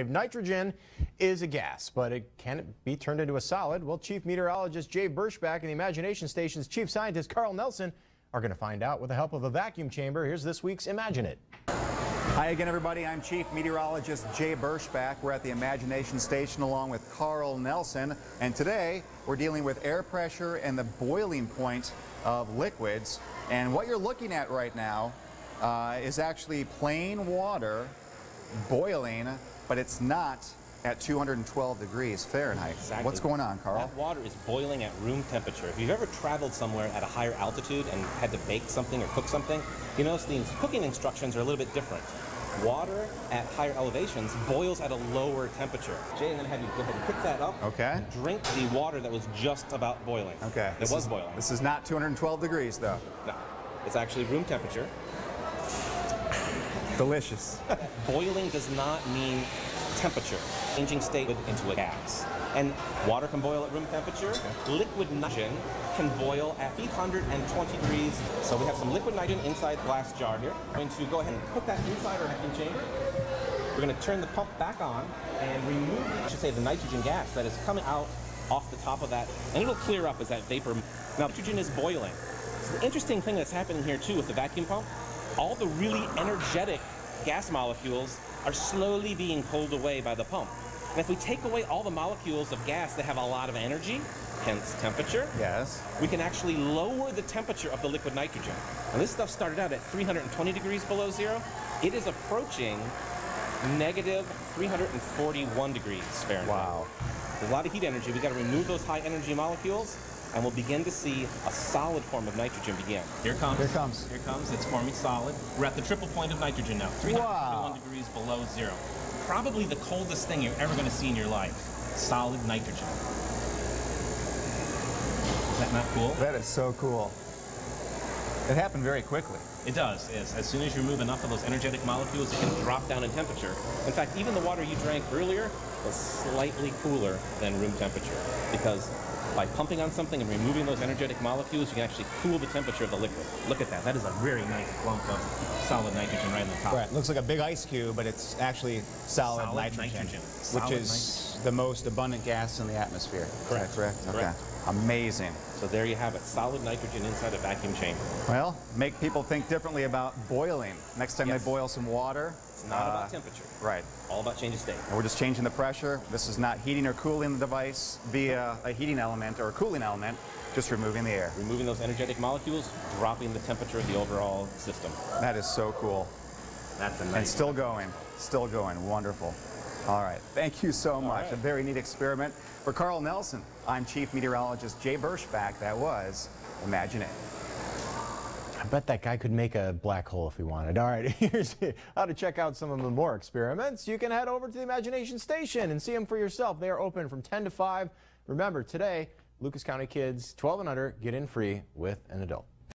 Nitrogen is a gas, but can it be turned into a solid? Well, Chief Meteorologist Jay Burschbach and the Imagination Station's Chief Scientist Carl Nelson are going to find out with the help of a vacuum chamber. Here's this week's Imagine It. Hi again, everybody. I'm Chief Meteorologist Jay Burschbach. We're at the Imagination Station along with Carl Nelson, and today we're dealing with air pressure and the boiling point of liquids. And what you're looking at right now is actually plain water boiling, but it's not at 212 degrees Fahrenheit. Exactly. What's going on, Carl? That water is boiling at room temperature. If you've ever traveled somewhere at a higher altitude and had to bake something or cook something, you notice the cooking instructions are a little bit different. Water at higher elevations boils at a lower temperature. Jay, I'm going to have you go ahead and pick that up. Okay. And drink the water that was just about boiling. Okay. It was boiling. This is not 212 degrees, though. No, it's actually room temperature. Delicious. Boiling does not mean temperature, changing state into a gas. And water can boil at room temperature. Okay. Liquid nitrogen can boil at 820 degrees. So we have some liquid nitrogen inside the glass jar here. I'm going to go ahead and put that inside our vacuum chamber. We're going to turn the pump back on and remove, I should say, the nitrogen gas that is coming out off the top of that, and it'll clear up as that vapor. Now, nitrogen is boiling. So the interesting thing that's happening here too with the vacuum pump, all the really energetic gas molecules are slowly being pulled away by the pump. And if we take away all the molecules of gas that have a lot of energy, hence temperature, yes, we can actually lower the temperature of the liquid nitrogen. And this stuff started out at 320 degrees below zero. It is approaching negative 341 degrees Fahrenheit. Wow. There's a lot of heat energy. We've got to remove those high energy molecules, and we'll begin to see a solid form of nitrogen begin. Here it comes. Here it comes. Here it comes. It's forming solid. We're at the triple point of nitrogen now, 321 degrees below zero. Probably the coldest thing you're ever going to see in your life. Solid nitrogen. Is that not cool? That is so cool. It happened very quickly. It does, yes. As soon as you remove enough of those energetic molecules, it can drop down in temperature. In fact, even the water you drank earlier was slightly cooler than room temperature, because by pumping on something and removing those energetic molecules, you can actually cool the temperature of the liquid. Look at that. That is a very nice lump of solid nitrogen right on the top. Right. It looks like a big ice cube, but it's actually solid nitrogen, which is the most abundant gas in the atmosphere. Correct. Is that correct? Okay. Correct. Amazing. So there you have it, solid nitrogen inside a vacuum chamber. Well, make people think differently about boiling. Next time Yes. they boil some water. It's not about temperature. Right. All about change of state. And we're just changing the pressure. This is not heating or cooling the device via a heating element or a cooling element, just removing the air. Removing those energetic molecules, dropping the temperature of the overall system. That is so cool. That's a nice And still going. Still going. Wonderful. All right. Thank you so much. right. A very neat experiment. For Carl Nelson, I'm Chief Meteorologist Jay Burschbach. That was Imagine It. I bet that guy could make a black hole if he wanted. All right, here's how to check out some of the more experiments. You can head over to the Imagination Station and see them for yourself. They are open from 10 to 5. Remember, today, Lucas County kids 12 and under get in free with an adult.